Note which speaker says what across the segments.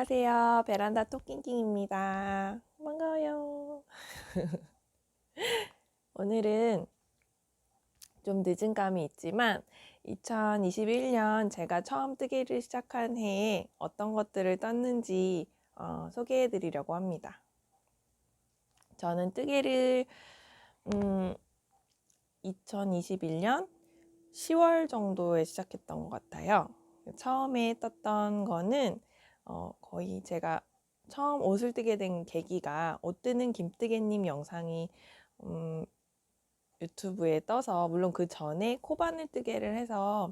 Speaker 1: 안녕하세요. 베란다 토킹킹입니다. 반가워요. 오늘은 좀 늦은 감이 있지만 2021년 제가 처음 뜨개를 시작한 해에 어떤 것들을 떴는지 소개해 드리려고 합니다. 저는 뜨개를 2021년 10월 정도에 시작했던 것 같아요. 처음에 떴던 거는 거의 제가 처음 옷을 뜨게 된 계기가 옷 뜨는 김뜨개님 영상이 유튜브에 떠서, 물론 그 전에 코바늘 뜨개를 해서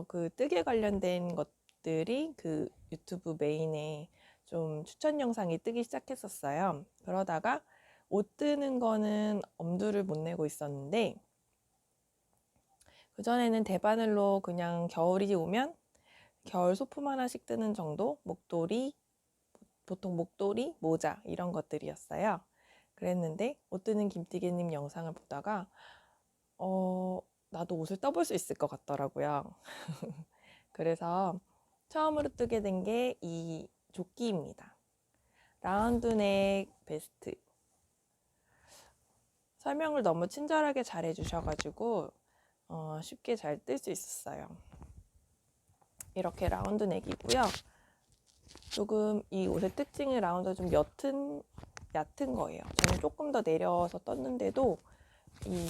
Speaker 1: 그 뜨개 관련된 것들이 그 유튜브 메인에 좀 추천 영상이 뜨기 시작했었어요. 그러다가 옷 뜨는 거는 엄두를 못 내고 있었는데, 그전에는 대바늘로 그냥 겨울이 오면 겨울 소품 하나씩 뜨는 정도, 목도리, 보통 목도리, 모자 이런 것들이었어요. 그랬는데 옷 뜨는 김뜨개님 영상을 보다가 나도 옷을 떠볼 수 있을 것 같더라고요. 그래서 처음으로 뜨게 된 게 이 조끼입니다. 라운드넥 베스트. 설명을 너무 친절하게 잘 해주셔가지고 쉽게 잘 뜰 수 있었어요. 이렇게 라운드넥이고요. 조금 이 옷의 특징이 라운드가 좀 얕은 거예요. 저는 조금 더 내려서 떴는데도 이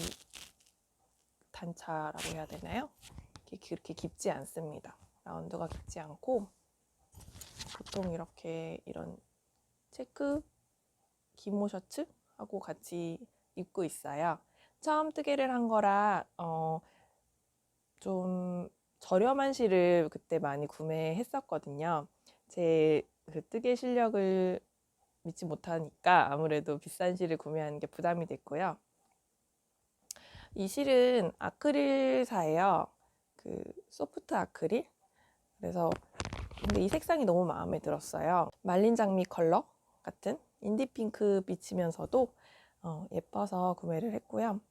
Speaker 1: 단차라고 해야 되나요? 그렇게 깊지 않습니다. 라운드가 깊지 않고 보통 이렇게 이런 체크 기모 셔츠 하고 같이 입고 있어요. 처음 뜨개를 한 거라 좀 저렴한 실을 그때 많이 구매했었거든요. 제 그 뜨개 실력을 믿지 못하니까 아무래도 비싼 실을 구매하는 게 부담이 됐고요. 이 실은 아크릴사예요. 그 소프트 아크릴. 그래서 근데 이 색상이 너무 마음에 들었어요. 말린 장미 컬러 같은 인디핑크 비치면서도 예뻐서 구매를 했고요.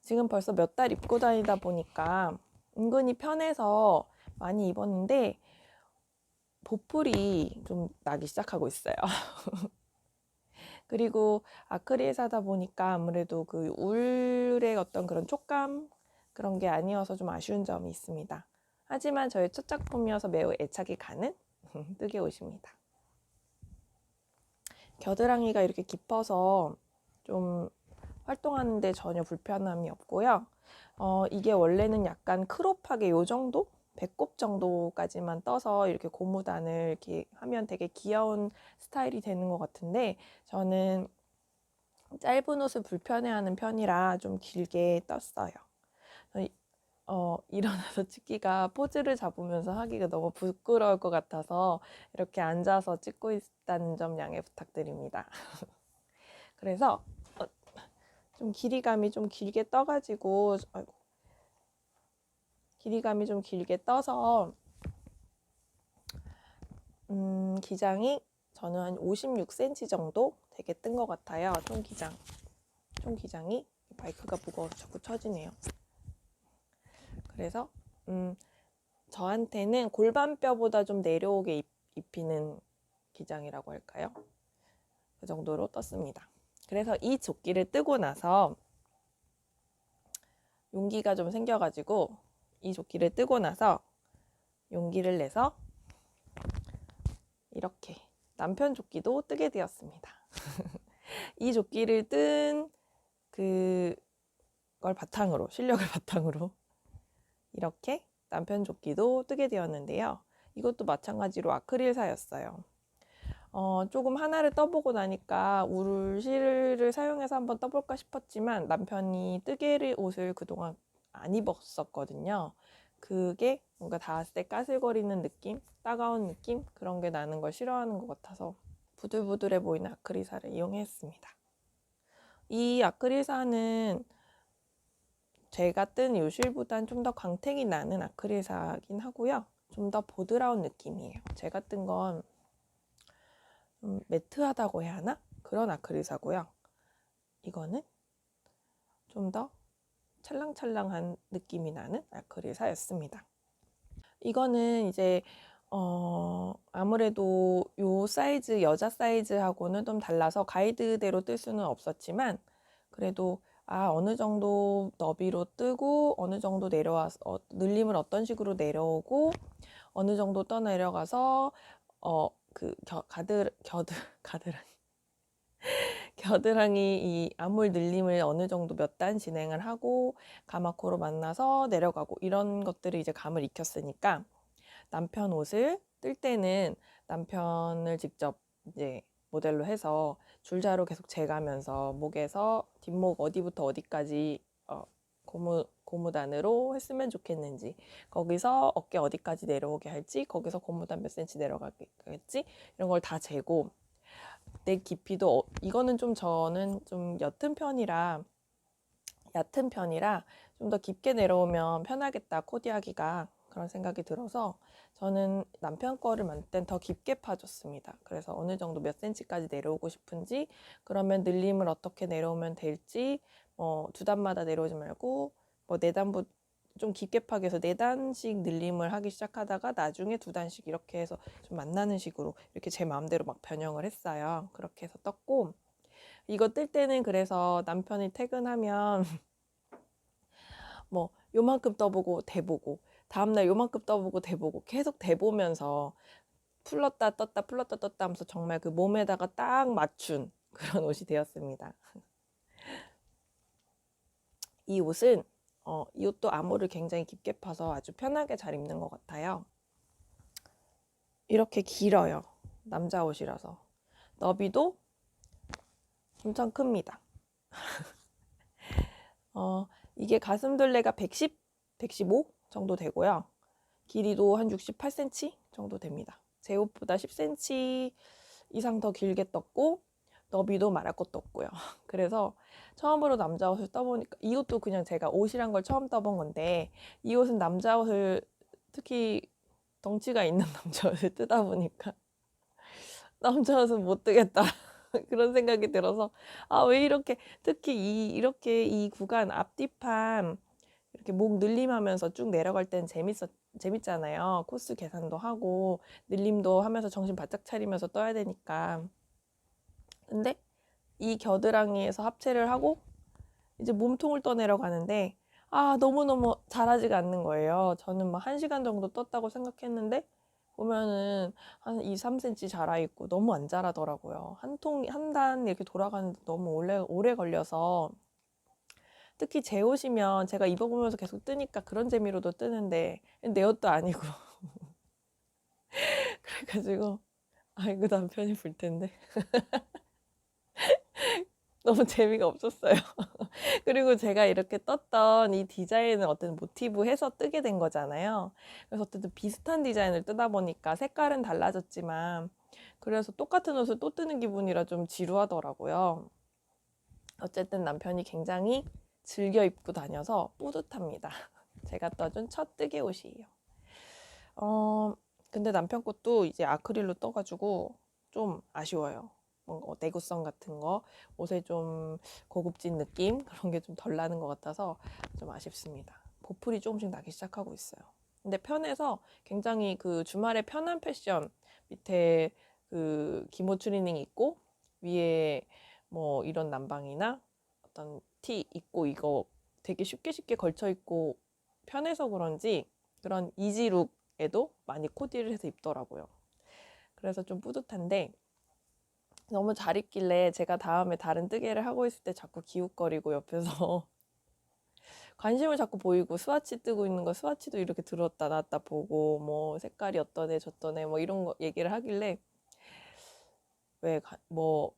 Speaker 1: 지금 벌써 몇 달 입고 다니다 보니까 은근히 편해서 많이 입었는데 보풀이 좀 나기 시작하고 있어요. 그리고 아크릴 사다 보니까 아무래도 그 울의 어떤 그런 촉감 그런 게 아니어서 좀 아쉬운 점이 있습니다. 하지만 저의 첫 작품이어서 매우 애착이 가는 뜨개 옷입니다. 겨드랑이가 이렇게 깊어서 좀 활동하는데 전혀 불편함이 없고요. 이게 원래는 약간 크롭하게 요 정도? 배꼽 정도까지만 떠서 이렇게 고무단을 이렇게 하면 되게 귀여운 스타일이 되는 것 같은데, 저는 짧은 옷을 불편해하는 편이라 좀 길게 떴어요. 일어나서 찍기가 포즈를 잡으면서 하기가 너무 부끄러울 것 같아서 이렇게 앉아서 찍고 있다는 점 양해 부탁드립니다. 그래서 좀 길이감이 좀 길게 떠가지고 길이감이 좀 길게 떠서 기장이 저는 한 56cm 정도 되게 뜬 것 같아요. 총 기장이 마이크가 무거워서 자꾸 처지네요. 그래서 저한테는 골반뼈보다 좀 내려오게 입히는 기장이라고 할까요? 그 정도로 떴습니다. 그래서 이 조끼를 뜨고 나서 용기가 좀 생겨가지고 이 조끼를 뜨고 나서 용기를 내서 이렇게 남편 조끼도 뜨게 되었습니다. 이 조끼를 뜬 그걸 바탕으로, 실력을 바탕으로 이렇게 남편 조끼도 뜨게 되었는데요. 이것도 마찬가지로 아크릴사였어요. 조금 하나를 떠보고 나니까 울 실을 사용해서 한번 떠볼까 싶었지만 남편이 뜨개 옷을 그동안 안 입었었거든요. 그게 뭔가 닿았을 때 까슬거리는 느낌, 따가운 느낌 그런 게 나는 걸 싫어하는 것 같아서 부들부들해 보이는 아크릴사를 이용했습니다. 이 아크릴사는 제가 뜬 요실보단 좀 더 광택이 나는 아크릴사긴 하고요. 좀 더 보드라운 느낌이에요. 제가 뜬 건 매트하다고 해야 하나? 그런 아크릴사고요. 이거는 좀 더 찰랑찰랑한 느낌이 나는 아크릴사였습니다. 이거는 이제 아무래도 요 사이즈, 여자 사이즈하고는 좀 달라서 가이드대로 뜰 수는 없었지만, 그래도 어느 정도 너비로 뜨고, 어느 정도 내려와서, 늘림을 어떤 식으로 내려오고, 어느 정도 떠내려가서, 겨드랑이 이 아몰 늘림을 어느 정도 몇 단 진행을 하고, 가마코로 만나서 내려가고, 이런 것들을 이제 감을 익혔으니까, 남편 옷을 뜰 때는 남편을 직접 이제 모델로 해서 줄자로 계속 재가면서 목에서 뒷목 어디부터 어디까지 고무단으로 했으면 좋겠는지, 거기서 어깨 어디까지 내려오게 할지, 거기서 고무단 몇 센치 내려가겠지, 이런 걸 다 재고, 넥 깊이도 이거는 좀 저는 좀 얕은 편이라 좀 더 깊게 내려오면 편하겠다, 코디하기가, 그런 생각이 들어서 저는 남편 거를 만들 땐 더 깊게 파줬습니다. 그래서 어느 정도 몇 센치까지 내려오고 싶은지, 그러면 늘림을 어떻게 내려오면 될지, 두 단마다 내려오지 말고 네 단부 좀 깊게 파기 위해서 네 단씩 늘림을 하기 시작하다가 나중에 두 단씩 이렇게 해서 좀 만나는 식으로 이렇게 제 마음대로 막 변형을 했어요. 그렇게 해서 떴고, 이거 뜰 때는 그래서 남편이 퇴근하면 뭐 요만큼 떠보고 대보고, 다음날 요만큼 떠보고 대보고, 계속 대보면서 풀렀다 떴다 풀렀다 떴다 하면서 정말 그 몸에다가 딱 맞춘 그런 옷이 되었습니다. 이 옷은 이 옷도 암호를 굉장히 깊게 파서 아주 편하게 잘 입는 것 같아요. 이렇게 길어요. 남자 옷이라서. 너비도 엄청 큽니다. 이게 가슴둘레가 110, 115 정도 되고요. 길이도 한 68cm 정도 됩니다. 제 옷보다 10cm 이상 더 길게 떴고, 너비도 말할 것도 없고요. 그래서 처음으로 남자 옷을 떠보니까, 이 옷도 그냥 제가 옷이란 걸 처음 떠본 건데, 이 옷은 남자 옷을, 특히 덩치가 있는 남자 옷을 뜨다 보니까 남자 옷은 못 뜨겠다 그런 생각이 들어서, 왜 이렇게, 특히 이렇게 이 구간 앞뒤판 이렇게 목 늘림하면서 쭉 내려갈 땐 재밌잖아요. 코스 계산도 하고 늘림도 하면서 정신 바짝 차리면서 떠야 되니까. 근데 이 겨드랑이에서 합체를 하고 이제 몸통을 떠내려가는데, 너무너무 잘하지가 않는 거예요. 저는 막 1시간 정도 떴다고 생각했는데, 보면은 한 2, 3cm 자라있고 너무 안 자라더라고요. 한 단 이렇게 돌아가는데 너무 오래 걸려서, 특히 제 옷이면 제가 입어보면서 계속 뜨니까 그런 재미로도 뜨는데, 내 옷도 아니고. 그래가지고, 이거 남편이 볼 텐데. 너무 재미가 없었어요. 그리고 제가 이렇게 떴던 이 디자인을 어떤 모티브 해서 뜨게 된 거잖아요. 그래서 어쨌든 비슷한 디자인을 뜨다 보니까 색깔은 달라졌지만, 그래서 똑같은 옷을 또 뜨는 기분이라 좀 지루하더라고요. 어쨌든 남편이 굉장히 즐겨 입고 다녀서 뿌듯합니다. 제가 떠준 첫 뜨개 옷이에요. 근데 남편 것도 이제 아크릴로 떠가지고 좀 아쉬워요. 뭔가 내구성 같은 거, 옷에 좀 고급진 느낌, 그런 게 좀 덜 나는 것 같아서 좀 아쉽습니다. 보풀이 조금씩 나기 시작하고 있어요. 근데 편해서 굉장히 그 주말에 편한 패션, 밑에 그 기모 추리닝 있고 위에 뭐 이런 남방이나 어떤 티 입고, 이거 되게 쉽게 걸쳐 입고 편해서 그런지 그런 이지룩에도 많이 코디를 해서 입더라고요. 그래서 좀 뿌듯한데, 너무 잘 입길래 제가 다음에 다른 뜨개를 하고 있을 때 자꾸 기웃거리고 옆에서 관심을 자꾸 보이고, 스와치 뜨고 있는 거 스와치도 이렇게 들었다 놨다 보고, 뭐 색깔이 어떠네 저떠네 뭐 이런 거 얘기를 하길래, 뭐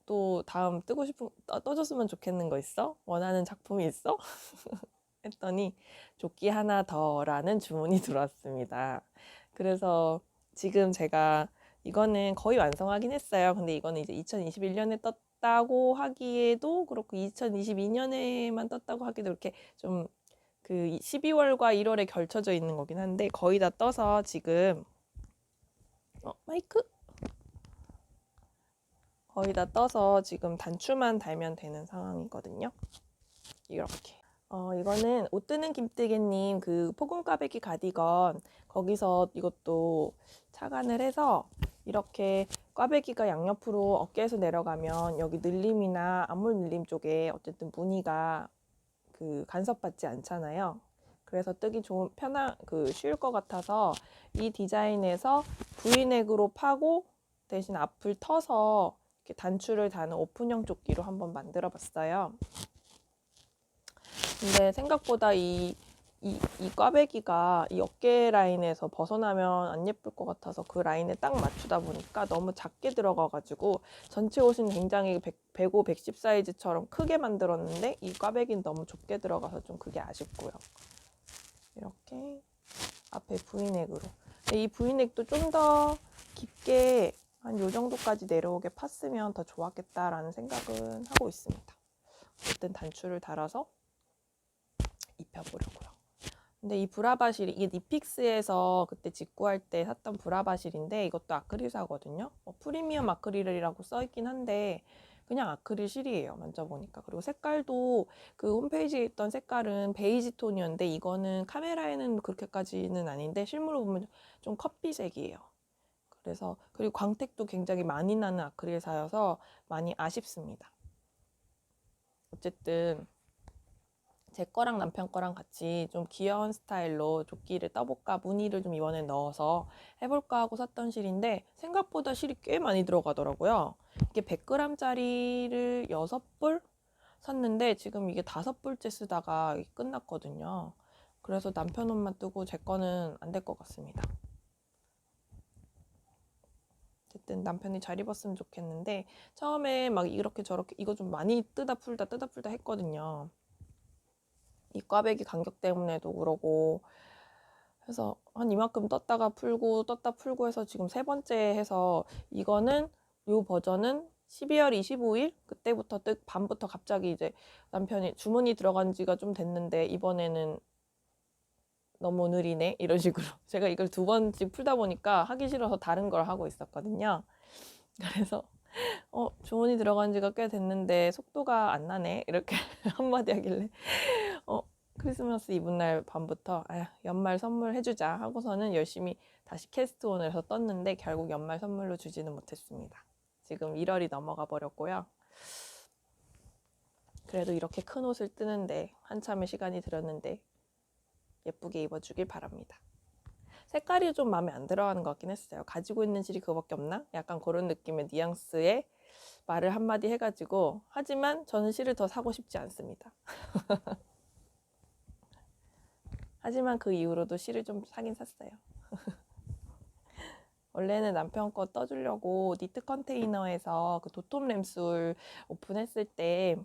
Speaker 1: 또 다음 뜨고 싶은 떠줬으면 좋겠는 거 있어? 원하는 작품이 있어? 했더니 조끼 하나 더라는 주문이 들어왔습니다. 그래서 지금 제가 이거는 거의 완성하긴 했어요. 근데 이거는 이제 2021년에 떴다고 하기에도 그렇고 2022년에만 떴다고 하기도 이렇게 좀 그 12월과 1월에 걸쳐져 있는 거긴 한데, 거의 다 떠서 지금 마이크 거의 다 떠서 지금 단추만 달면 되는 상황이거든요. 이렇게 이거는 옷 뜨는 김뜨개님 그 포근꽈배기 가디건 거기서 이것도 착안을 해서 이렇게 꽈배기가 양옆으로 어깨에서 내려가면 여기 늘림이나 앞물 늘림 쪽에 어쨌든 무늬가 그 간섭받지 않잖아요. 그래서 뜨기 좋은 쉬울 것 같아서 이 디자인에서 V넥으로 파고 대신 앞을 터서 이렇게 단추를 다는 오픈형 조끼로 한번 만들어 봤어요. 근데 생각보다 이 꽈배기가 이 어깨 라인에서 벗어나면 안 예쁠 것 같아서 그 라인에 딱 맞추다 보니까 너무 작게 들어가가지고 전체 옷은 굉장히 105, 110 사이즈처럼 크게 만들었는데 이 꽈배기는 너무 좁게 들어가서 좀 그게 아쉽고요. 이렇게 앞에 V넥으로. 이 V넥도 좀 더 깊게 한 요 정도까지 내려오게 팠으면 더 좋았겠다라는 생각은 하고 있습니다. 어쨌든 단추를 달아서 입혀보려고요. 근데 이 브라바실 이게 니픽스에서 그때 직구할 때 샀던 브라바실인데 이것도 아크릴사거든요. 프리미엄 아크릴이라고 써있긴 한데 그냥 아크릴 실이에요. 만져보니까. 그리고 색깔도 그 홈페이지에 있던 색깔은 베이지 톤이었는데 이거는 카메라에는 그렇게까지는 아닌데 실물로 보면 좀 커피색이에요. 그래서 그리고 광택도 굉장히 많이 나는 아크릴사여서 많이 아쉽습니다. 어쨌든 제 거랑 남편 거랑 같이 좀 귀여운 스타일로 조끼를 떠볼까, 무늬를 좀 이번에 넣어서 해볼까 하고 샀던 실인데 생각보다 실이 꽤 많이 들어가더라고요. 이게 100g짜리를 6불 샀는데 지금 이게 5불째 쓰다가 끝났거든요. 그래서 남편 옷만 뜨고 제 거는 안 될 것 같습니다. 어쨌든 남편이 잘 입었으면 좋겠는데 처음에 막 이렇게 저렇게 이거 좀 많이 뜨다 풀다 했거든요. 이 꽈배기 간격 때문에도 그러고 해서 한 이만큼 떴다 풀고 해서 지금 3번째 해서 이거는 요 버전은 12월 25일 그때부터 밤부터 갑자기 이제 남편이 주문이 들어간 지가 좀 됐는데 이번에는 너무 느리네 이런 식으로 제가 이걸 2번씩 풀다 보니까 하기 싫어서 다른 걸 하고 있었거든요. 그래서 주문이 들어간 지가 꽤 됐는데 속도가 안 나네 이렇게 한마디 하길래 크리스마스 이브날 밤부터 연말 선물 해주자 하고서는 열심히 다시 캐스트온을 해서 떴는데 결국 연말 선물로 주지는 못했습니다. 지금 1월이 넘어가 버렸고요. 그래도 이렇게 큰 옷을 뜨는데 한참의 시간이 들었는데 예쁘게 입어주길 바랍니다. 색깔이 좀 마음에 안 들어가는 것 같긴 했어요. 가지고 있는 실이 그거밖에 없나? 약간 그런 느낌의 뉘앙스의 말을 한마디 해가지고 하지만 저는 실을 더 사고 싶지 않습니다. 하지만 그 이후로도 실을 좀 사긴 샀어요. 원래는 남편 거 떠주려고 니트 컨테이너에서 그 도톰 램술 오픈했을 때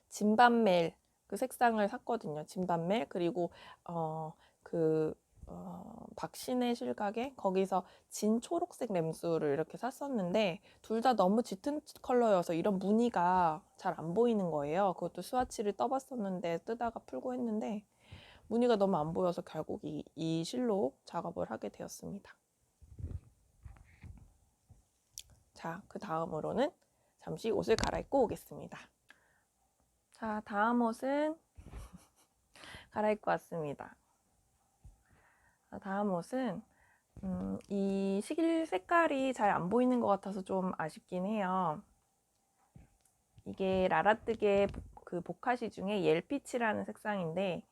Speaker 1: 진반멜 그 색상을 샀거든요. 진반멜 그리고 박신혜 실가게 거기서 진 초록색 램술을 이렇게 샀었는데 둘 다 너무 짙은 컬러여서 이런 무늬가 잘 안 보이는 거예요. 그것도 스와치를 떠봤었는데 뜨다가 풀고 했는데 무늬가 너무 안 보여서 결국 이 실로 작업을 하게 되었습니다. 자, 그 다음으로는 잠시 옷을 갈아입고 오겠습니다. 자, 다음 옷은 갈아입고 왔습니다. 다음 옷은 이 실 색깔이 잘 안 보이는 것 같아서 좀 아쉽긴 해요. 이게 라라뜨게 그 보카시 중에 옐피치라는 색상인데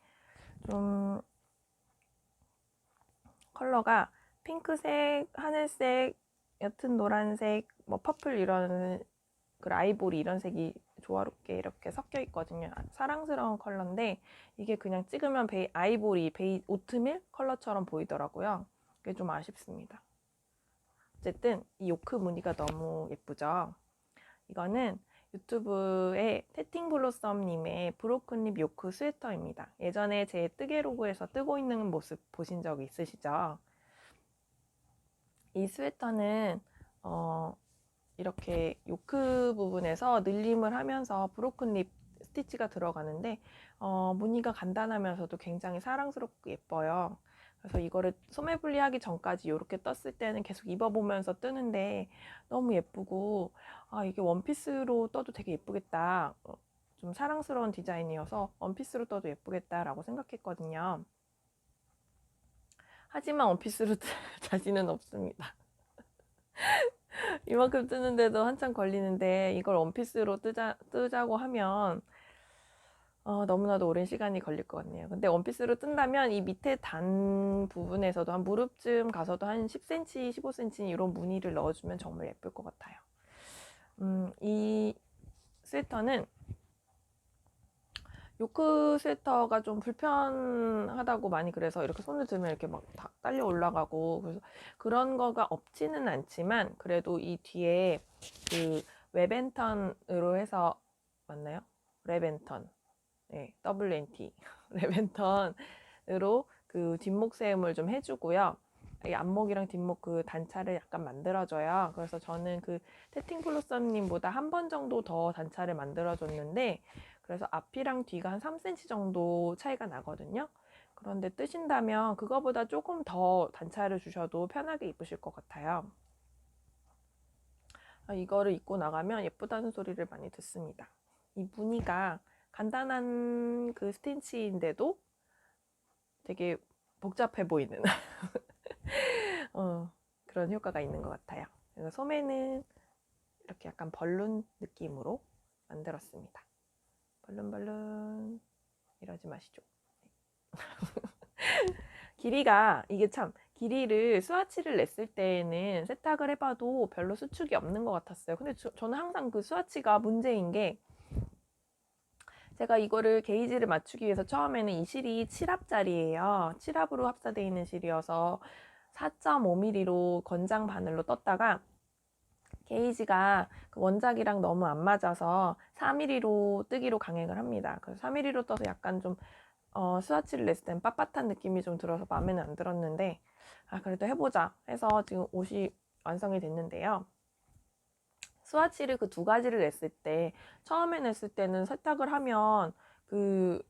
Speaker 1: 좀 컬러가 핑크색, 하늘색, 옅은 노란색, 뭐 퍼플 이런 그 아이보리 이런 색이 조화롭게 이렇게 섞여 있거든요. 사랑스러운 컬러인데 이게 그냥 찍으면 아이보리, 오트밀 컬러처럼 보이더라고요. 그게 좀 아쉽습니다. 어쨌든 이 요크 무늬가 너무 예쁘죠. 이거는 유튜브에 태팅블로썸님의 브로큰립 요크 스웨터입니다. 예전에 제 뜨개 로그에서 뜨고 있는 모습 보신 적 있으시죠? 이 스웨터는 이렇게 요크 부분에서 늘림을 하면서 브로큰립 스티치가 들어가는데 무늬가 간단하면서도 굉장히 사랑스럽고 예뻐요. 그래서 이거를 소매 분리하기 전까지 이렇게 떴을 때는 계속 입어보면서 뜨는데 너무 예쁘고 이게 원피스로 떠도 되게 예쁘겠다. 좀 사랑스러운 디자인이어서 원피스로 떠도 예쁘겠다라고 생각했거든요. 하지만 원피스로 자신은 없습니다. 이만큼 뜨는데도 한참 걸리는데 이걸 원피스로 뜨자고 하면 너무나도 오랜 시간이 걸릴 것 같네요. 근데 원피스로 뜬다면 이 밑에 단 부분에서도 한 무릎쯤 가서도 한 10cm, 15cm 이런 무늬를 넣어주면 정말 예쁠 것 같아요. 이 스웨터는 요크 스웨터가 좀 불편하다고 많이 그래서 이렇게 손을 들면 이렇게 막 다 딸려 올라가고 그래서 그런 거가 없지는 않지만 그래도 이 뒤에 그 웹앤턴으로 해서 맞나요? 랩앤턴 네, WNT 랩앤턴으로 그 뒷목 세움을 좀 해주고요. 이 앞목이랑 뒷목 그 단차를 약간 만들어줘요. 그래서 저는 그 테팅 블로썸님보다 한 번 정도 더 단차를 만들어줬는데 그래서 앞이랑 뒤가 한 3cm 정도 차이가 나거든요. 그런데 뜨신다면 그거보다 조금 더 단차를 주셔도 편하게 입으실 것 같아요. 이거를 입고 나가면 예쁘다는 소리를 많이 듣습니다. 이 무늬가 간단한 그 스티치인데도 되게 복잡해 보이는 그런 효과가 있는 것 같아요. 그래서 소매는 이렇게 약간 벌룬 느낌으로 만들었습니다. 벌룬 이러지 마시죠. 길이가 이게 참 길이를 스와치를 냈을 때에는 세탁을 해봐도 별로 수축이 없는 것 같았어요. 근데 저는 항상 그 스와치가 문제인 게 제가 이거를 게이지를 맞추기 위해서 처음에는 이 실이 7합짜리예요. 7합으로 합사되어 있는 실이어서 4.5mm로 건장 바늘로 떴다가 게이지가 그 원작이랑 너무 안 맞아서 4mm로 뜨기로 강행을 합니다. 그래서 4mm로 떠서 약간 좀 스와치를 냈을 땐 빳빳한 느낌이 좀 들어서 마음에는 안 들었는데 그래도 해보자 해서 지금 옷이 완성이 됐는데요. 스와치를 그 두 가지를 냈을 때 처음에 냈을 때는 세탁을 하면 그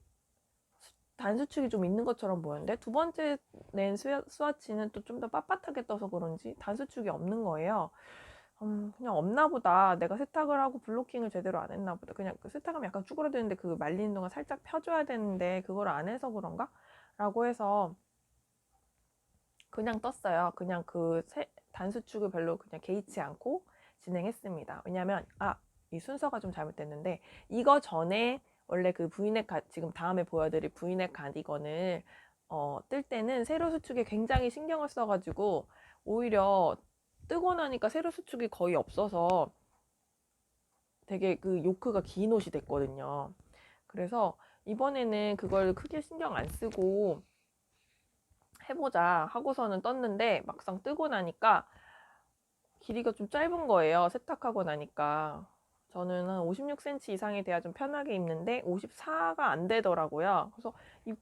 Speaker 1: 단수축이 좀 있는 것처럼 보였는데 두 번째 낸 스와치는 또 좀 더 빳빳하게 떠서 그런지 단수축이 없는 거예요. 그냥 없나 보다. 내가 세탁을 하고 블로킹을 제대로 안 했나 보다. 그냥 그 세탁하면 약간 쭈그러드는데 그 말리는 동안 살짝 펴줘야 되는데 그걸 안 해서 그런가? 라고 해서 그냥 떴어요. 그냥 그 단수축을 별로 그냥 개의치 않고 진행했습니다. 왜냐면 이 순서가 좀 잘못됐는데 이거 전에 원래 그 브이넥 지금 다음에 보여드릴 브이넥 가디건을 뜰 때는 세로 수축에 굉장히 신경을 써가지고 오히려 뜨고 나니까 세로 수축이 거의 없어서 되게 그 요크가 긴 옷이 됐거든요. 그래서 이번에는 그걸 크게 신경 안 쓰고 해보자 하고서는 떴는데 막상 뜨고 나니까 길이가 좀 짧은 거예요. 세탁하고 나니까. 저는 한 56cm 이상이 돼야 좀 편하게 입는데 54가 안 되더라고요. 그래서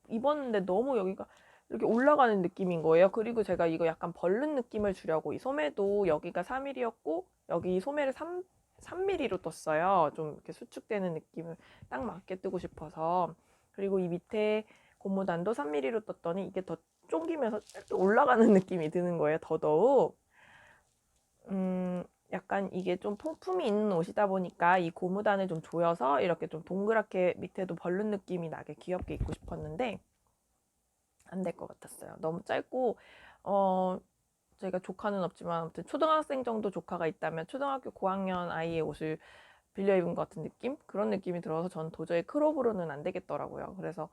Speaker 1: 입었는데 너무 여기가 이렇게 올라가는 느낌인 거예요. 그리고 제가 이거 약간 벌른 느낌을 주려고 이 소매도 여기가 4mm였고 여기 소매를 3mm로 떴어요. 좀 이렇게 수축되는 느낌을 딱 맞게 뜨고 싶어서. 그리고 이 밑에 고무단도 3mm로 떴더니 이게 더 쫑기면서 올라가는 느낌이 드는 거예요. 더더욱. 약간 이게 좀 폭품이 있는 옷이다 보니까 이 고무단을 좀 조여서 이렇게 좀 동그랗게 밑에도 벌룬 느낌이 나게 귀엽게 입고 싶었는데 안 될 것 같았어요. 너무 짧고 제가 조카는 없지만 아무튼 초등학생 정도 조카가 있다면 초등학교 고학년 아이의 옷을 빌려 입은 것 같은 느낌? 그런 느낌이 들어서 전 도저히 크롭으로는 안 되겠더라고요. 그래서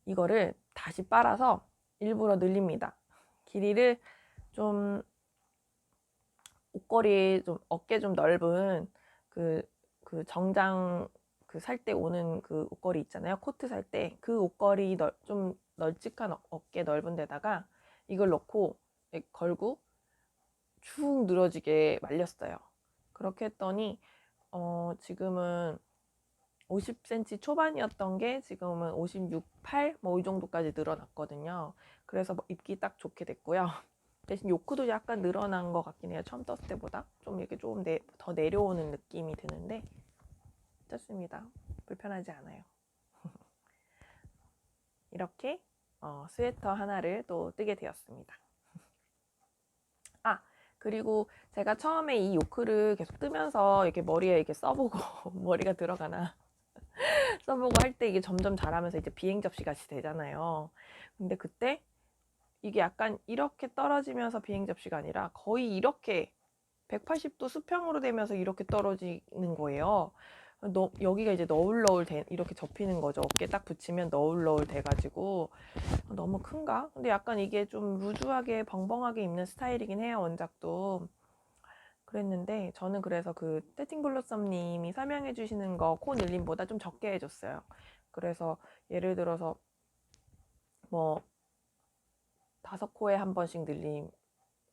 Speaker 1: 이거를 다시 빨아서 일부러 늘립니다. 길이를 좀 옷걸이 좀 어깨 좀 넓은 그 정장 그 살 때 오는 그 옷걸이 있잖아요. 코트 살 때 그 옷걸이 좀 널찍한 어깨 넓은 데다가 이걸 넣고 걸고 쭉 늘어지게 말렸어요. 그렇게 했더니 지금은 50cm 초반이었던 게 지금은 56, 8 뭐 이 정도까지 늘어났거든요. 그래서 입기 딱 좋게 됐고요. 대신 요크도 약간 늘어난 것 같긴 해요. 처음 떴을 때보다 좀 이렇게 조금 더 내려오는 느낌이 드는데 괜찮습니다. 불편하지 않아요. 이렇게 스웨터 하나를 또 뜨게 되었습니다. 그리고 제가 처음에 이 요크를 계속 뜨면서 이렇게 머리에 이렇게 써보고 머리가 들어가나 써보고 할 때 이게 점점 자라면서 이제 비행 접시 같이 되잖아요. 근데 그때 이게 약간 이렇게 떨어지면서 비행 접시가 아니라 거의 이렇게 180도 수평으로 되면서 이렇게 떨어지는 거예요. 여기가 이제 너울너울 이렇게 접히는 거죠. 어깨 딱 붙이면 너울너울 돼가지고 너무 큰가? 근데 약간 이게 좀 루즈하게 벙벙하게 입는 스타일이긴 해요. 원작도. 그랬는데 저는 그래서 그 떼팅블러썸님이 설명해 주시는 거 코 늘림보다 좀 적게 해줬어요. 그래서 예를 들어서 뭐 5코에 한 번씩 늘림,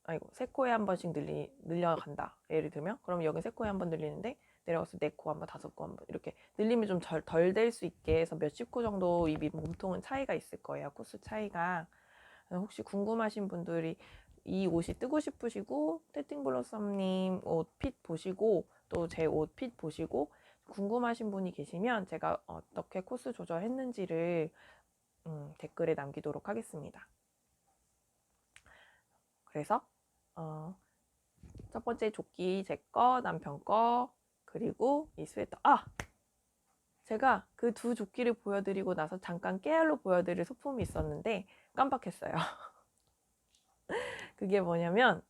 Speaker 1: 아이고 3코에 한 번씩 늘려간다. 예를 들면 그럼 여기 3코에 한 번 늘리는데 내려가서 4코 한 번, 5코 한 번 이렇게 늘림이 좀 덜 될 수 있게 해서 몇십 코 정도 이 몸통은 차이가 있을 거예요. 코수 차이가. 혹시 궁금하신 분들이 이 옷이 뜨고 싶으시고 떼팅블러썸님 옷 핏 보시고 또 제 옷 핏 보시고 궁금하신 분이 계시면 제가 어떻게 코스 조절했는지를 댓글에 남기도록 하겠습니다. 그래서 첫 번째 조끼 제 거, 남편 거, 그리고 이 스웨터. 제가 그 두 조끼를 보여드리고 나서 잠깐 깨알로 보여드릴 소품이 있었는데 깜빡했어요. 그게 뭐냐면,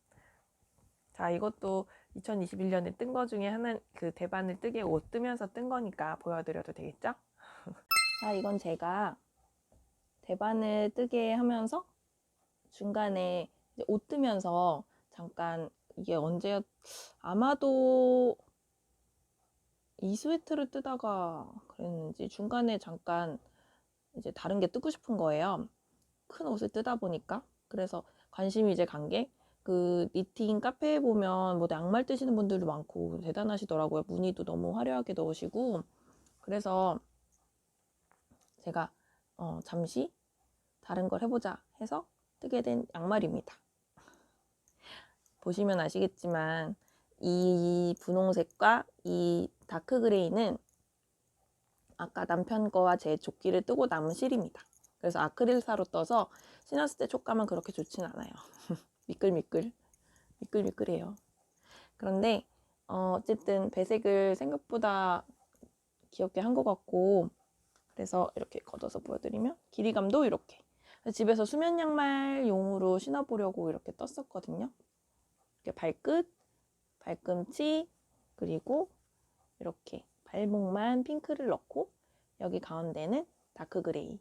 Speaker 1: 자, 이것도 2021년에 뜬 거 중에 하나, 그 대반을 뜨게 옷 뜨면서 뜬 거니까 보여드려도 되겠죠? 자, 이건 제가 대반을 뜨게 하면서 중간에 이제 옷 뜨면서 잠깐, 이게 아마도 이 스웨트를 뜨다가 그랬는지 중간에 잠깐 이제 다른 게 뜨고 싶은 거예요. 큰 옷을 뜨다 보니까. 그래서 관심이 이제 간 게 그 니팅 카페에 보면 뭐 양말 뜨시는 분들도 많고 대단하시더라고요. 무늬도 너무 화려하게 넣으시고. 그래서 제가 잠시 다른 걸 해보자 해서 뜨게 된 양말입니다. 보시면 아시겠지만 이 분홍색과 이 다크 그레이는 아까 남편 거와 제 조끼를 뜨고 남은 실입니다. 그래서 아크릴사로 떠서 신었을 때 촉감은 그렇게 좋진 않아요. 미끌미끌해요. 그런데 어쨌든 배색을 생각보다 귀엽게 한 것 같고, 그래서 이렇게 걷어서 보여드리면 길이감도 이렇게 집에서 수면 양말용으로 신어보려고 이렇게 떴었거든요. 이렇게 발끝, 발꿈치, 그리고 이렇게 발목만 핑크를 넣고 여기 가운데는 다크 그레이.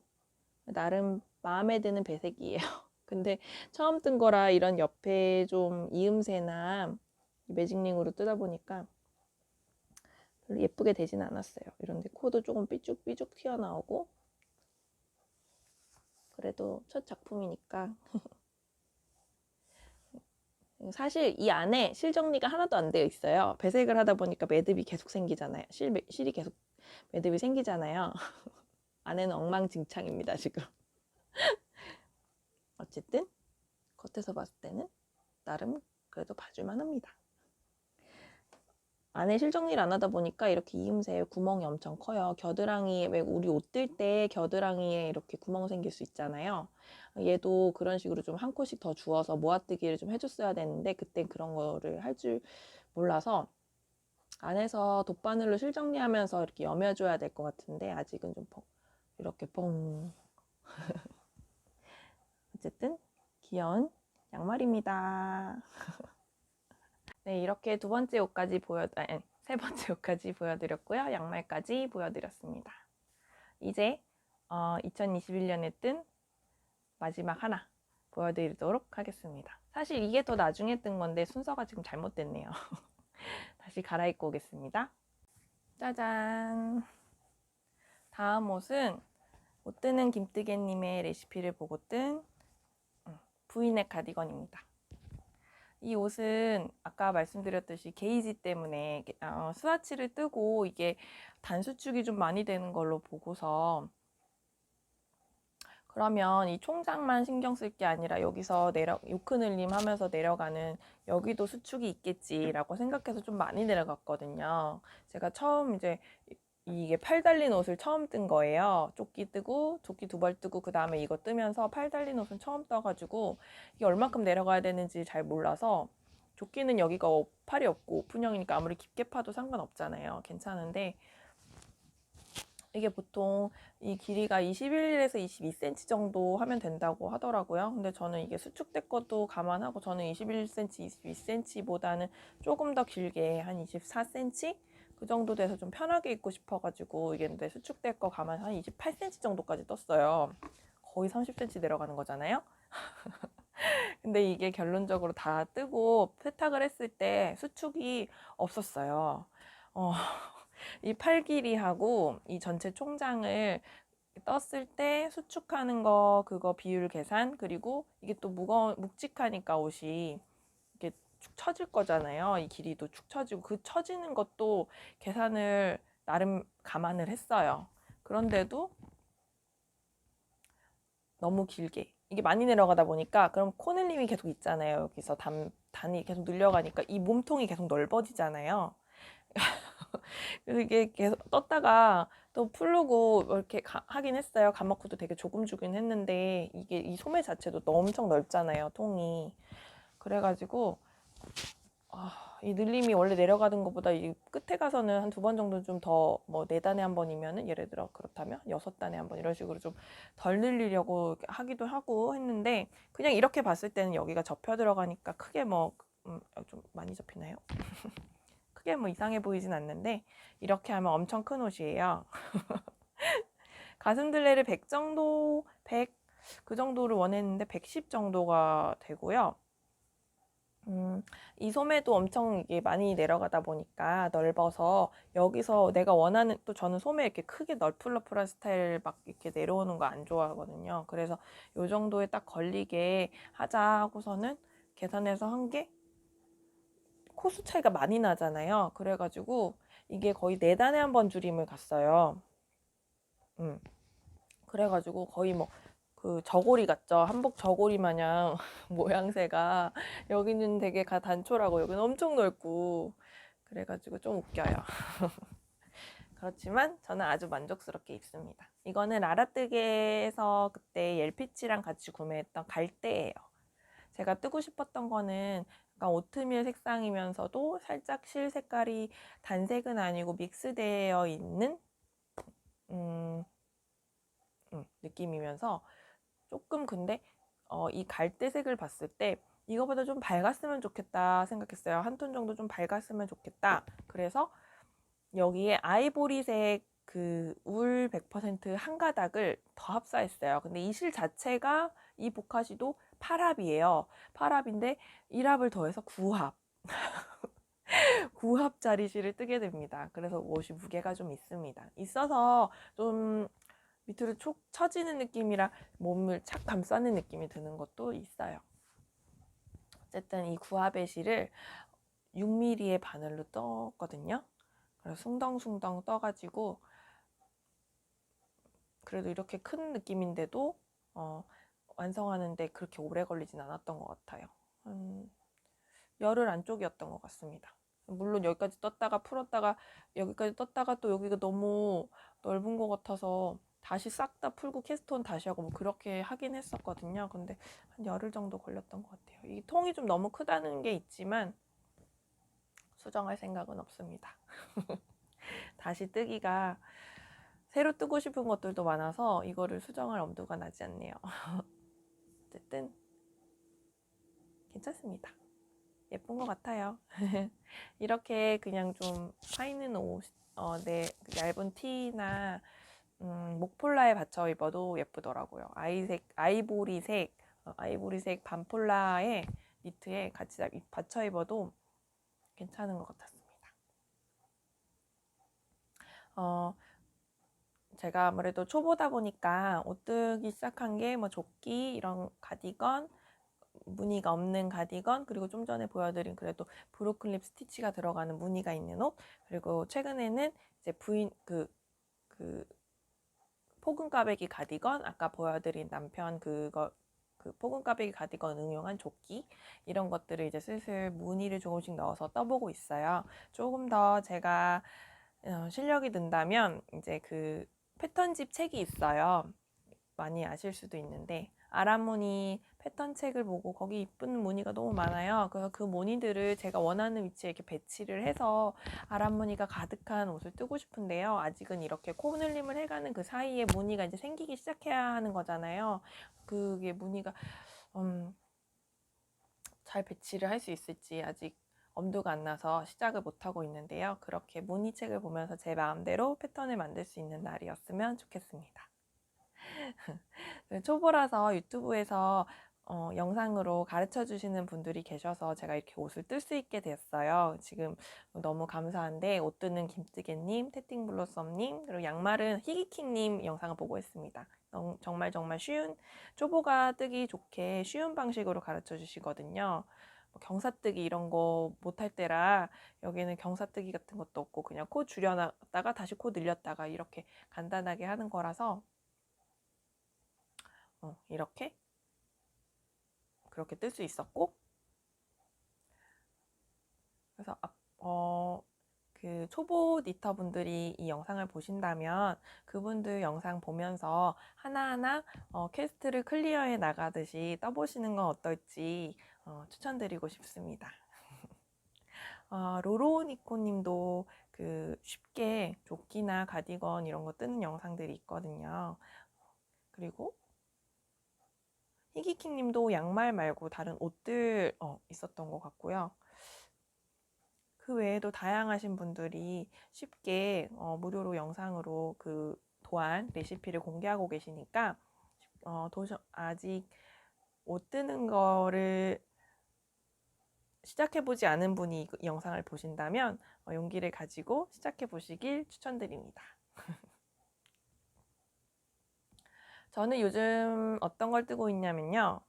Speaker 1: 나름 마음에 드는 배색이에요. 근데 처음 뜬 거라 이런 옆에 좀 이음새나 매직링으로 뜨다 보니까 별로 예쁘게 되진 않았어요. 이런데 코도 조금 삐죽삐죽 튀어나오고, 그래도 첫 작품이니까. 사실 이 안에 실 정리가 하나도 안 되어 있어요. 배색을 하다 보니까 매듭이 계속 생기잖아요. 실이 계속 매듭이 생기잖아요. 안에는 엉망진창입니다, 지금. 어쨌든 겉에서 봤을 때는 나름 그래도 봐줄만 합니다. 안에 실정리를 안 하다 보니까 이렇게 이음새에 구멍이 엄청 커요. 겨드랑이에, 왜 우리 옷 뜰 때 겨드랑이에 이렇게 구멍 생길 수 있잖아요. 얘도 그런 식으로 좀 한 코씩 더 주워서 모아뜨기를 좀 해줬어야 되는데 그땐 그런 거를 할 줄 몰라서 안에서 돗바늘로 실정리하면서 이렇게 여며줘야 될 것 같은데 아직은 좀 이렇게 뻥. 어쨌든 귀여운 양말입니다. 네, 이렇게 세 번째 옷까지 보여드렸고요. 양말까지 보여드렸습니다. 이제 2021년에 뜬 마지막 하나 보여드리도록 하겠습니다. 사실 이게 더 나중에 뜬 건데 순서가 지금 잘못됐네요. 다시 갈아입고 오겠습니다. 짜잔! 다음 옷은 옷 뜨는 김뜨개님의 레시피를 보고 뜬 브이넥 가디건입니다. 이 옷은 아까 말씀드렸듯이 게이지 때문에 스와치를 뜨고 이게 단수축이 좀 많이 되는 걸로 보고서, 그러면 이 총장만 신경 쓸 게 아니라 여기서 요크늘림 하면서 내려가는 여기도 수축이 있겠지라고 생각해서 좀 많이 내려갔거든요. 제가 처음 이게 팔 달린 옷을 처음 뜬 거예요. 조끼 뜨고 조끼 2벌 뜨고 그 다음에 이거 뜨면서 팔 달린 옷은 처음 떠가지고 이게 얼만큼 내려가야 되는지 잘 몰라서, 조끼는 여기가 팔이 없고 오픈형이니까 아무리 깊게 파도 상관없잖아요. 괜찮은데 이게 보통 이 길이가 21에서 22cm 정도 하면 된다고 하더라고요. 근데 저는 이게 수축대 것도 감안하고 저는 21cm, 22cm보다는 조금 더 길게 한 24cm? 그 정도 돼서 좀 편하게 입고 싶어가지고 이게 근데 수축대 거 감안 한 28cm 정도까지 떴어요. 거의 30cm 내려가는 거잖아요. 근데 이게 결론적으로 다 뜨고 세탁을 했을 때 수축이 없었어요. 어, 이 팔 길이하고 이 전체 총장을 떴을 때 수축하는 거 그거 비율 계산, 그리고 이게 또 묵직하니까 옷이 이게 축 처질 거잖아요. 이 길이도 축 처지고 그 처지는 것도 계산을 나름 감안을 했어요. 그런데도 너무 길게 이게 많이 내려가다 보니까 그럼 코넬림이 계속 있잖아요. 여기서 단이 계속 늘려가니까 이 몸통이 계속 넓어지잖아요. 그래서 이게 계속 떴다가 또 풀르고 이렇게 하긴 했어요. 감마코도 되게 조금 주긴 했는데 이게 이 소매 자체도 엄청 넓잖아요, 통이. 그래가지고 이 늘림이 원래 내려가는 것보다 이 끝에 가서는 한 2번 정도 좀 더, 뭐 4단에 한 번이면은 예를 들어 그렇다면 6단에 한 번 이런 식으로 좀 덜 늘리려고 하기도 하고 했는데 그냥 이렇게 봤을 때는 여기가 접혀 들어가니까 크게 뭐 좀 많이 접히나요? 크게 뭐 이상해 보이진 않는데 이렇게 하면 엄청 큰 옷이에요. 가슴둘레를 100 정도, 100 그 정도를 원했는데 110 정도가 되고요. 이 소매도 엄청 이게 많이 내려가다 보니까 넓어서 여기서 내가 원하는, 또 저는 소매 이렇게 크게 널풀너풀한 스타일 막 이렇게 내려오는 거 안 좋아하거든요. 그래서 요 정도에 딱 걸리게 하자 하고서는 계산해서 한 게 코수 차이가 많이 나잖아요. 그래가지고 이게 거의 4단에 한 번 줄임을 갔어요. 그래가지고 거의 뭐 그 저고리 같죠? 한복 저고리 마냥 모양새가 여기는 되게 단촐하고 여기는 엄청 넓고 그래가지고 좀 웃겨요. 그렇지만 저는 아주 만족스럽게 입습니다. 이거는 라라뜨게에서 그때 옐피치랑 같이 구매했던 갈대예요. 제가 뜨고 싶었던 거는 약간 오트밀 색상이면서도 살짝 실 색깔이 단색은 아니고 믹스되어 있는 느낌이면서 조금 근데 이 갈대색을 봤을 때 이거보다 좀 밝았으면 좋겠다 생각했어요. 한 톤 정도 좀 밝았으면 좋겠다. 그래서 여기에 아이보리색 그 울 100% 한 가닥을 더 합사했어요. 근데 이 실 자체가 이 보카시도 8합이에요. 8합인데 1합을 더해서 9합. 9합짜리 실을 뜨게 됩니다. 그래서 옷이 무게가 좀 있습니다. 있어서 좀 밑으로 촉 처지는 느낌이라 몸을 착 감싸는 느낌이 드는 것도 있어요. 어쨌든 이 구합의 실을 6mm의 바늘로 떴거든요. 그래서 숭덩숭덩 떠가지고 그래도 이렇게 큰 느낌인데도 완성하는데 그렇게 오래 걸리진 않았던 것 같아요. 열흘 안쪽이었던 것 같습니다. 물론 여기까지 떴다가 풀었다가 여기까지 떴다가 또 여기가 너무 넓은 것 같아서 다시 싹 다 풀고 캐스톤 다시 하고 뭐 그렇게 하긴 했었거든요. 근데 한 열흘 정도 걸렸던 것 같아요. 이 통이 좀 너무 크다는 게 있지만 수정할 생각은 없습니다. 다시 뜨기가 새로 뜨고 싶은 것들도 많아서 이거를 수정할 엄두가 나지 않네요. 어쨌든 괜찮습니다. 예쁜 것 같아요. 이렇게 그냥 좀 파이는 옷, 네, 얇은 티나 목폴라에 받쳐 입어도 예쁘더라고요. 아이보리색 반폴라에 니트에 같이 받쳐 입어도 괜찮은 것 같았습니다. 제가 아무래도 초보다 보니까 옷 뜨기 시작한 게 뭐 조끼, 이런 가디건, 무늬가 없는 가디건, 그리고 좀 전에 보여드린 그래도 브로클립 스티치가 들어가는 무늬가 있는 옷, 그리고 최근에는 이제 그 포근까베기 가디건, 아까 보여드린 남편 그 포근까베기 가디건 응용한 조끼, 이런 것들을 이제 슬슬 무늬를 조금씩 넣어서 떠보고 있어요. 조금 더 제가 실력이 는다면 이제 그 패턴집 책이 있어요. 많이 아실 수도 있는데 아람 무늬 패턴 책을 보고 거기 이쁜 무늬가 너무 많아요. 그래서 그 무늬들을 제가 원하는 위치에 이렇게 배치를 해서 아람 무늬가 가득한 옷을 뜨고 싶은데요. 아직은 이렇게 코늘림을 해가는 그 사이에 무늬가 이제 생기기 시작해야 하는 거잖아요. 그게 무늬가 잘 배치를 할 수 있을지 아직 엄두가 안 나서 시작을 못하고 있는데요. 그렇게 무늬책을 보면서 제 마음대로 패턴을 만들 수 있는 날이었으면 좋겠습니다. 초보라서 유튜브에서 영상으로 가르쳐 주시는 분들이 계셔서 제가 이렇게 옷을 뜰 수 있게 됐어요. 지금 너무 감사한데 옷 뜨는 김뜨개님, 태팅블로썸님, 그리고 양말은 희기킹님 영상을 보고 있습니다. 정말 쉬운, 초보가 뜨기 좋게 쉬운 방식으로 가르쳐 주시거든요. 경사뜨기 이런 거 못할 때라 여기는 경사뜨기 같은 것도 없고 그냥 코 줄여놨다가 다시 코 늘렸다가 이렇게 간단하게 하는 거라서 이렇게 그렇게 뜰 수 있었고, 그래서 그 초보 니터 분들이 이 영상을 보신다면 그분들 영상 보면서 하나하나 퀘스트를 클리어해 나가듯이 떠보시는 건 어떨지 추천드리고 싶습니다. 로로니코 님도 그 쉽게 조끼나 가디건 이런 거 뜨는 영상들이 있거든요. 그리고 희기킹 님도 양말 말고 다른 옷들 있었던 것 같고요. 그 외에도 다양하신 분들이 쉽게 무료로 영상으로 그 도안 레시피를 공개하고 계시니까 아직 옷 뜨는 거를 시작해보지 않은 분이 이 영상을 보신다면 용기를 가지고 시작해 보시길 추천드립니다. 저는 요즘 어떤 걸 뜨고 있냐면요.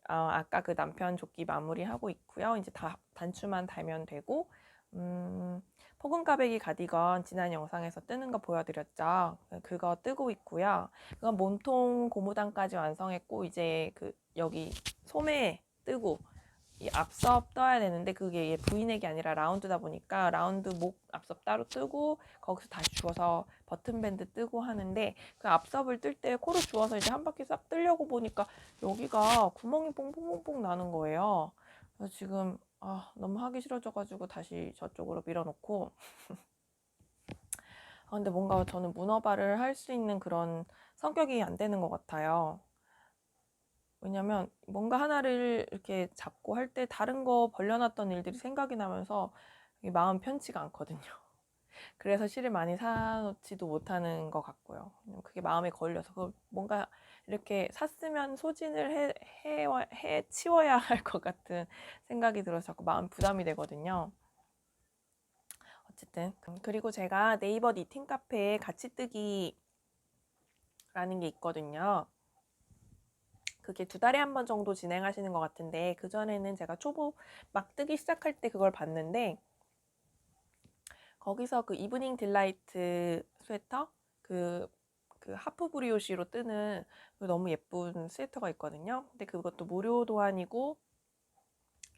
Speaker 1: 아까 그 남편 조끼 마무리하고 있고요. 이제 단추만 달면 되고 포근까베기 가디건 지난 영상에서 뜨는 거 보여드렸죠. 그거 뜨고 있고요. 그건 몸통 고무단까지 완성했고 이제 그 여기 소매 뜨고 이 앞섭 떠야 되는데 그게 V넥이 아니라 라운드다 보니까 라운드 목 앞섭 따로 뜨고 거기서 다시 주워서 버튼밴드 뜨고 하는데 그 앞섭을 뜰 때 코를 주워서 이제 한 바퀴 싹 뜨려고 보니까 여기가 구멍이 뽕뽕뽕뽕 나는 거예요. 그래서 지금 너무 하기 싫어져가지고 다시 저쪽으로 밀어놓고 근데 뭔가 저는 문어발을 할 수 있는 그런 성격이 안 되는 것 같아요. 왜냐면 뭔가 하나를 이렇게 잡고 할 때 다른 거 벌려놨던 일들이 생각이 나면서 마음 편치가 않거든요. 그래서 실을 많이 사놓지도 못하는 것 같고요. 그게 마음에 걸려서 그걸 뭔가 이렇게 샀으면 소진을 치워야 할 것 같은 생각이 들어서 자꾸 마음 부담이 되거든요. 어쨌든 그리고 제가 네이버 니팅 카페에 같이 뜨기라는 게 있거든요. 그게 2달에 한 번 정도 진행하시는 것 같은데 그전에는 제가 초보 막 뜨기 시작할 때 그걸 봤는데 거기서 그 이브닝 딜라이트 스웨터 그 하프 브리오시로 뜨는 너무 예쁜 스웨터가 있거든요. 근데 그것도 무료 도안이고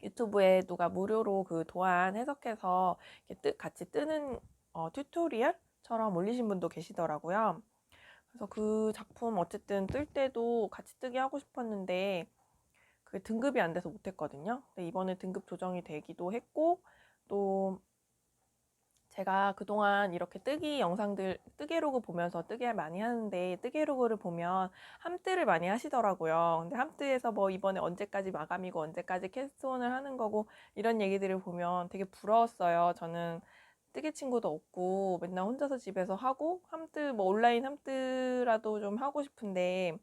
Speaker 1: 유튜브에 누가 무료로 그 도안 해석해서 이렇게 같이 뜨는 튜토리얼처럼 올리신 분도 계시더라고요. 그래서 그 작품 어쨌든 뜰 때도 같이 뜨기 하고 싶었는데 그게 등급이 안 돼서 못했거든요. 근데 이번에 등급 조정이 되기도 했고 또 제가 그동안 이렇게 뜨기 영상들 뜨개로그 보면서 뜨개 많이 하는데 뜨개로그를 보면 함뜨를 많이 하시더라고요. 근데 함뜨에서 뭐 이번에 언제까지 마감이고 언제까지 캐스트온을 하는 거고 이런 얘기들을 보면 되게 부러웠어요. 저는 뜨개 친구도 없고 맨날 혼자서 집에서 하고 함뜨 뭐 온라인 함뜨라도 좀 하고 싶은데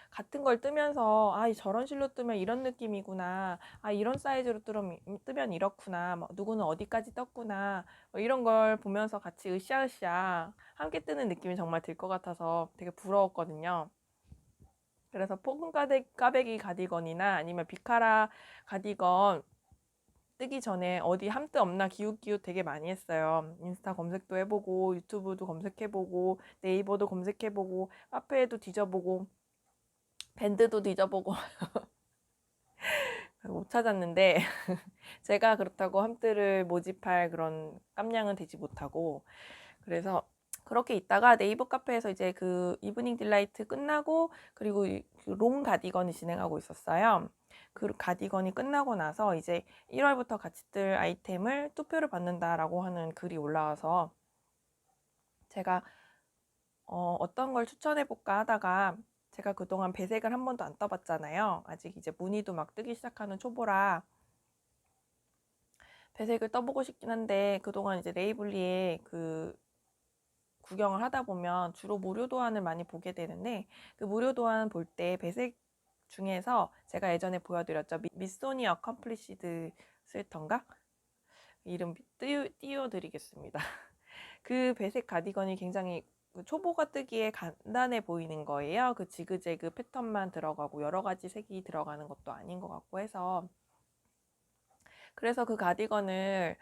Speaker 1: 같은 걸 뜨면서 저런 실로 뜨면 이런 느낌이구나, 이런 사이즈로 뜨면 이렇구나, 누구는 어디까지 떴구나, 이런 걸 보면서 같이 으쌰으쌰 함께 뜨는 느낌이 정말 들 것 같아서 되게 부러웠거든요. 그래서 포근 까베기 가디건이나 아니면 비카라 가디건 뜨기 전에 어디 함뜨 없나 기웃기웃 되게 많이 했어요. 인스타 검색도 해보고 유튜브도 검색해보고 네이버도 검색해보고 카페에도 뒤져보고 밴드도 뒤져보고 못 찾았는데 제가 그렇다고 함뜨를 모집할 그런 깜냥은 되지 못하고 그래서 그렇게 있다가 네이버 카페에서 이제 그 이브닝 딜라이트 끝나고 그리고 롱 가디건이 진행하고 있었어요. 그 가디건이 끝나고 나서 이제 1월부터 같이 뜰 아이템을 투표를 받는다라고 하는 글이 올라와서 제가 어떤 걸 추천해 볼까 하다가 제가 그동안 배색을 한 번도 안 떠봤잖아요. 아직 이제 무늬도 막 뜨기 시작하는 초보라 배색을 떠보고 싶긴 한데 그동안 이제 레이블리에 그 구경을 하다 보면 주로 무료 도안을 많이 보게 되는데 그 무료 도안 볼 때 배색 중에서 제가 예전에 보여드렸죠. 미소니 어컴플리시드 스웨터인가? 이름 띄워드리겠습니다. 그 배색 가디건이 굉장히 초보가 뜨기에 간단해 보이는 거예요. 그 지그재그 패턴만 들어가고 여러 가지 색이 들어가는 것도 아닌 것 같고 해서 그래서 그 가디건을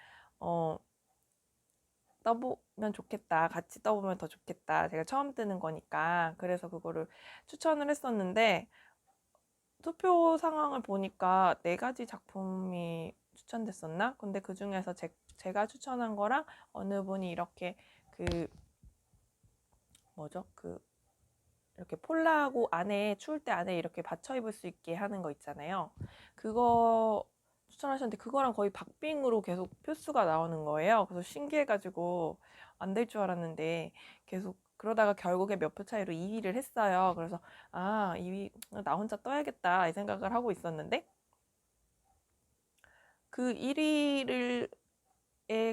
Speaker 1: 떠보면 좋겠다. 같이 떠보면 더 좋겠다. 제가 처음 뜨는 거니까. 그래서 그거를 추천을 했었는데 투표 상황을 보니까 4가지 작품이 추천됐었나? 근데 그 중에서 제가 추천한 거랑 어느 분이 이렇게 그 뭐죠? 그 이렇게 폴라하고 안에 추울 때 안에 이렇게 받쳐 입을 수 있게 하는 거 있잖아요. 그거 추천하셨는데 그거랑 거의 박빙으로 계속 표수가 나오는 거예요. 그래서 신기해가지고 안 될 줄 알았는데 계속 그러다가 결국에 몇 표 차이로 2위를 했어요. 그래서 2위 나 혼자 떠야겠다 이 생각을 하고 있었는데 그 1위를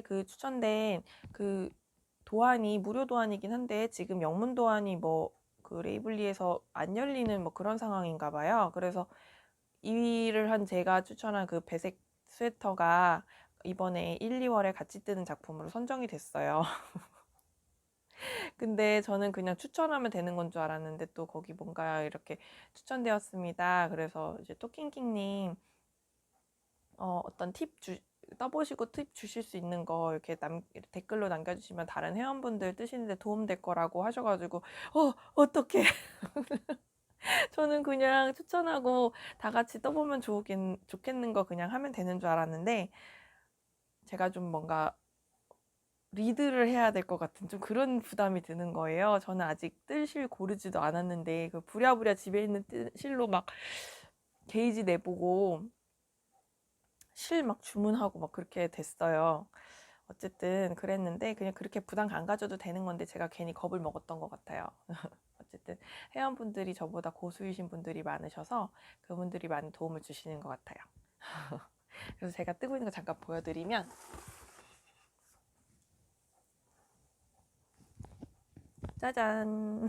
Speaker 1: 그 추천된 그 도안이 무료 도안이긴 한데 지금 영문 도안이 뭐 그 레이블리에서 안 열리는 뭐 그런 상황인가 봐요. 그래서 2위를 한 제가 추천한 그 배색 스웨터가 이번에 1, 2월에 같이 뜨는 작품으로 선정이 됐어요. 근데 저는 그냥 추천하면 되는 건 줄 알았는데 또 거기 뭔가 이렇게 추천되었습니다. 그래서 이제 토킹킹님 어떤 떠보시고 팁 주실 수 있는 거 이렇게 댓글로 남겨주시면 다른 회원분들 뜨시는데 도움될 거라고 하셔가지고 어떡해. 저는 그냥 추천하고 다 같이 떠보면 좋겠는 거 그냥 하면 되는 줄 알았는데 제가 좀 뭔가 리드를 해야 될 것 같은 좀 그런 부담이 드는 거예요. 저는 아직 뜰 실 고르지도 않았는데 그 부랴부랴 집에 있는 실로 막 게이지 내보고 실 막 주문하고 막 그렇게 됐어요. 어쨌든 그랬는데 그냥 그렇게 부담 안 가져도 되는 건데 제가 괜히 겁을 먹었던 것 같아요. 어쨌든 회원분들이 저보다 고수이신 분들이 많으셔서 그분들이 많은 도움을 주시는 것 같아요. 그래서 제가 뜨고 있는 거 잠깐 보여드리면 짜잔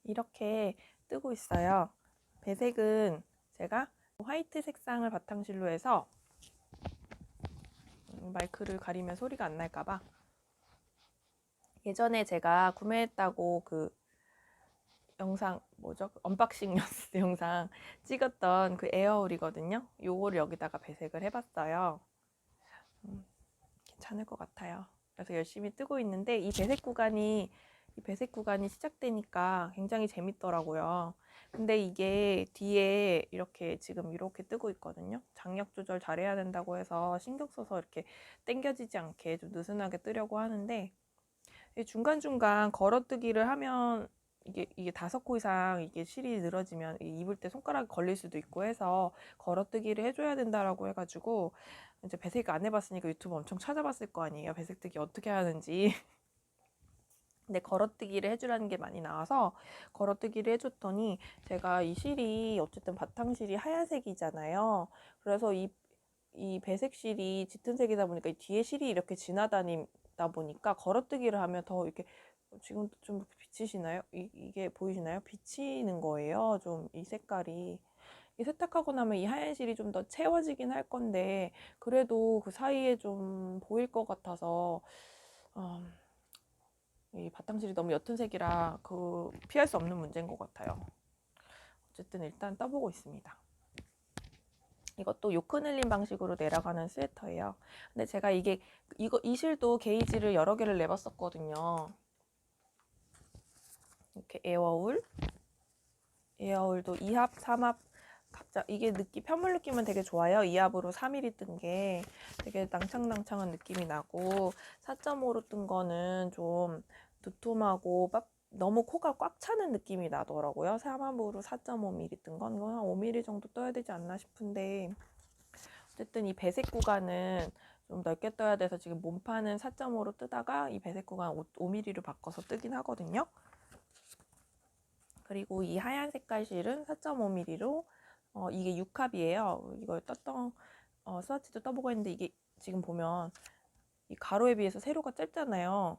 Speaker 1: 이렇게 뜨고 있어요. 배색은 제가 화이트 색상을 바탕실로 해서 마이크를 가리면 소리가 안 날까봐 예전에 제가 구매했다고 그 영상 뭐죠? 언박싱 영상 찍었던 그 에어울이거든요. 요거를 여기다가 배색을 해봤어요. 괜찮을 것 같아요. 그래서 열심히 뜨고 있는데 이 배색 구간이 시작되니까 굉장히 재밌더라고요. 근데 이게 뒤에 이렇게 지금 이렇게 뜨고 있거든요. 장력 조절 잘해야 된다고 해서 신경 써서 이렇게 당겨지지 않게 좀 느슨하게 뜨려고 하는데 중간중간 걸어뜨기를 하면 이게 5코 이상 이게 실이 늘어지면 입을 때 손가락이 걸릴 수도 있고 해서 걸어뜨기를 해줘야 된다라고 해가지고 이제 배색 안 해봤으니까 유튜브 엄청 찾아봤을 거 아니에요. 배색뜨기 어떻게 하는지. 근데 걸어뜨기를 해주라는 게 많이 나와서 걸어뜨기를 해줬더니 제가 이 실이 어쨌든 바탕실이 하얀색이잖아요. 그래서 이 배색 실이 짙은 색이다 보니까 이 뒤에 실이 이렇게 지나다니다 보니까 걸어뜨기를 하면 더 이렇게 지금 좀 비치시나요? 이게 보이시나요? 비치는 거예요. 좀 이 색깔이. 이 세탁하고 나면 이 하얀 실이 좀 더 채워지긴 할 건데 그래도 그 사이에 좀 보일 것 같아서 이 바탕실이 너무 옅은 색이라 그 피할 수 없는 문제인 것 같아요. 어쨌든 일단 떠보고 있습니다. 이것도 요크늘림 방식으로 내려가는 스웨터예요. 근데 제가 이 실도 게이지를 여러 개를 내봤었거든요. 이렇게 에어울도 2합, 3합 진짜 이게 편물 느낌은 되게 좋아요. 2합으로 3mm 뜬 게 되게 낭창낭창한 느낌이 나고 4.5로 뜬 거는 좀 두툼하고 너무 코가 꽉 차는 느낌이 나더라고요. 3합으로 4.5mm 뜬 건 한 5mm 정도 떠야 되지 않나 싶은데 어쨌든 이 배색 구간은 좀 넓게 떠야 돼서 지금 몸판은 4.5로 뜨다가 이 배색 구간 5mm로 바꿔서 뜨긴 하거든요. 그리고 이 하얀 색깔 실은 4.5mm로 이게 6합이에요. 이걸 떴던 스와치도 떠보고 했는데 이게 지금 보면 이 가로에 비해서 세로가 짧잖아요.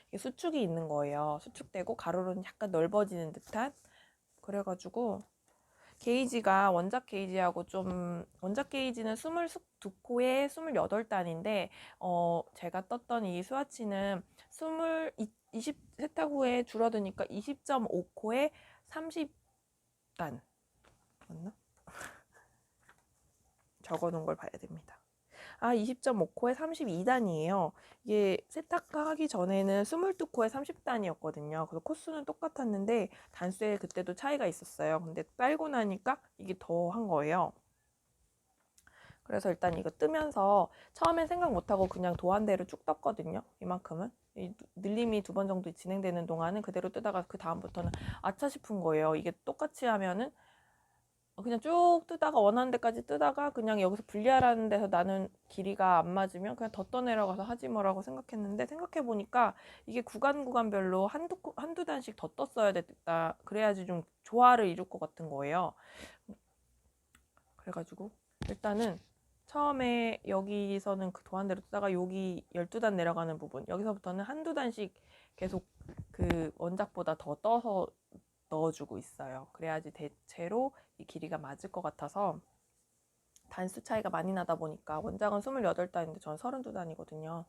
Speaker 1: 이게 수축이 있는 거예요. 수축되고 가로는 약간 넓어지는 듯한. 그래가지고 게이지가 원작 게이지하고 좀 원작 게이지는 22코에 28단인데 제가 떴던 이 스와치는 20 세탁 후에 줄어드니까 20.5코에 30단 맞나? 적어놓은 걸 봐야 됩니다. 20.5코에 32단이에요. 이게 세탁하기 전에는 22코에 30단이었거든요. 그래서 코수는 똑같았는데 단수에 그때도 차이가 있었어요. 근데 빨고 나니까 이게 더 한 거예요. 그래서 일단 이거 뜨면서 처음엔 생각 못하고 그냥 도안대로 쭉 떴거든요. 이만큼은. 이 늘림이 2번 정도 진행되는 동안은 그대로 뜨다가 그 다음부터는 아차 싶은 거예요. 이게 똑같이 하면은 그냥 쭉 뜨다가 원하는 데까지 뜨다가 그냥 여기서 분리하라는 데서 나는 길이가 안 맞으면 그냥 더 떠내려가서 하지 뭐라고 생각했는데 생각해보니까 이게 구간별로 한두 단씩 더 떴어야 됐다. 그래야지 좀 조화를 이룰 것 같은 거예요. 그래가지고 일단은 처음에 여기서는 그 도안대로 뜨다가 여기 12단 내려가는 부분 여기서부터는 한두 단씩 계속 그 원작보다 더 떠서 넣어주고 있어요. 그래야지 대체로 이 길이가 맞을 것 같아서 단수 차이가 많이 나다 보니까 원작은 28단인데 전 32단이거든요.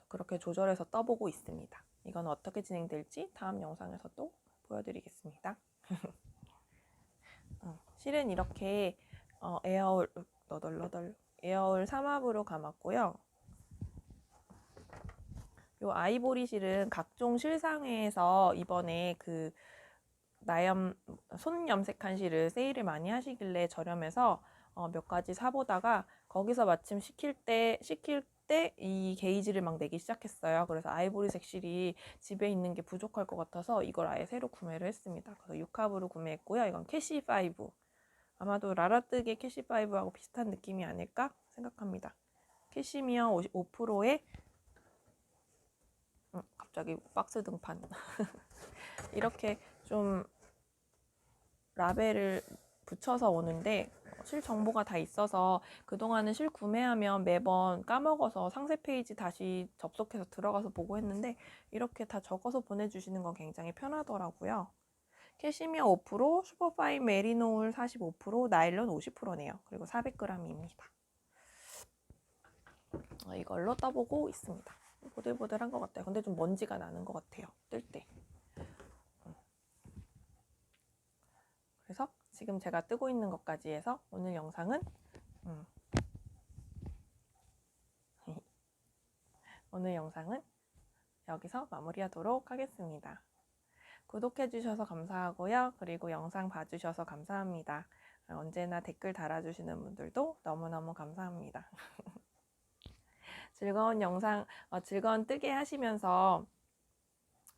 Speaker 1: 그렇게 조절해서 떠보고 있습니다. 이건 어떻게 진행될지 다음 영상에서 또 보여드리겠습니다. 실은 이렇게 에어울 에어울 3합으로 감았고요. 요 아이보리 실은 각종 실상회에서 이번에 그 손 염색한 실을 세일을 많이 하시길래 저렴해서 몇 가지 사보다가 거기서 마침 시킬 때 이 게이지를 막 내기 시작했어요. 그래서 아이보리색 실이 집에 있는 게 부족할 것 같아서 이걸 아예 새로 구매를 했습니다. 그래서 6합으로 구매했고요. 이건 캐시5. 아마도 라라뜨기의 캐시5하고 비슷한 느낌이 아닐까 생각합니다. 캐시미어 5%에 갑자기 박스 등판 이렇게 좀 라벨을 붙여서 오는데 실 정보가 다 있어서 그동안은 실 구매하면 매번 까먹어서 상세 페이지 다시 접속해서 들어가서 보고 했는데 이렇게 다 적어서 보내주시는 건 굉장히 편하더라고요. 캐시미어 5%, 슈퍼파인 메리노울 45%, 나일론 50%네요. 그리고 400g입니다. 이걸로 떠보고 있습니다. 보들보들한 것 같아요. 근데 좀 먼지가 나는 것 같아요. 뜰 때. 그래서 지금 제가 뜨고 있는 것까지 해서 오늘 영상은 여기서 마무리하도록 하겠습니다. 구독해주셔서 감사하고요. 그리고 영상 봐주셔서 감사합니다. 언제나 댓글 달아주시는 분들도 너무너무 감사합니다. 즐거운 영상, 즐거운 뜨개 하시면서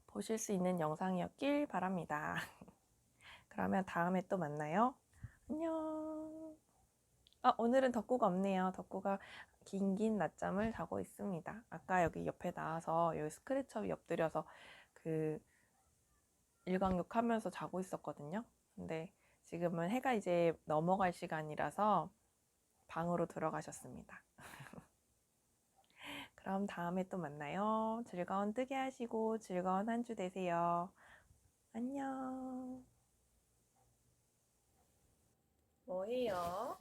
Speaker 1: 보실 수 있는 영상이었길 바랍니다. 그러면 다음에 또 만나요. 안녕. 오늘은 덕구가 없네요. 덕구가 긴 낮잠을 자고 있습니다. 아까 여기 옆에 나와서 여기 스크래처 엎드려서 그 일광욕 하면서 자고 있었거든요. 근데 지금은 해가 이제 넘어갈 시간이라서 방으로 들어가셨습니다. 그럼 다음에 또 만나요. 즐거운 뜨개 하시고 즐거운 한 주 되세요. 안녕. 뭐해요?